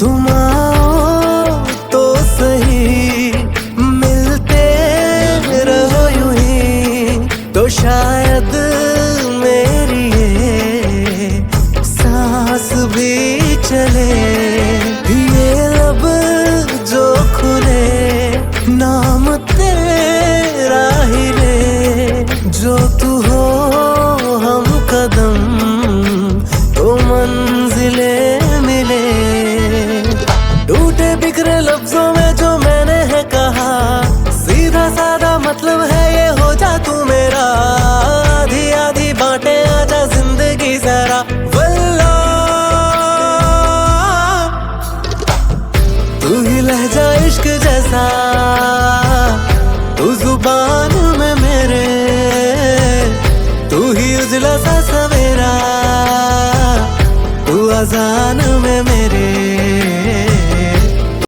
तुम आओ तो सही, मिलते रहो यूं ही, तो शायद मेरी ये सांस भी चले। ये लब जो खुले, नाम तेरा ही ले, जो तू हो हम कदम तो मंजिले मिले। टूटे बिखरे लफ्जों में जो मैंने है कहा, सीधा साधा मतलब है ये, हो जा तू मेरा। आधी आधी बांटे आजा जिंदगी जरा, वल्ला तू ही लहजा इश्क जैसा, तू जुबान में मेरे, तू ही उजला सा सवेरा, तू अजान में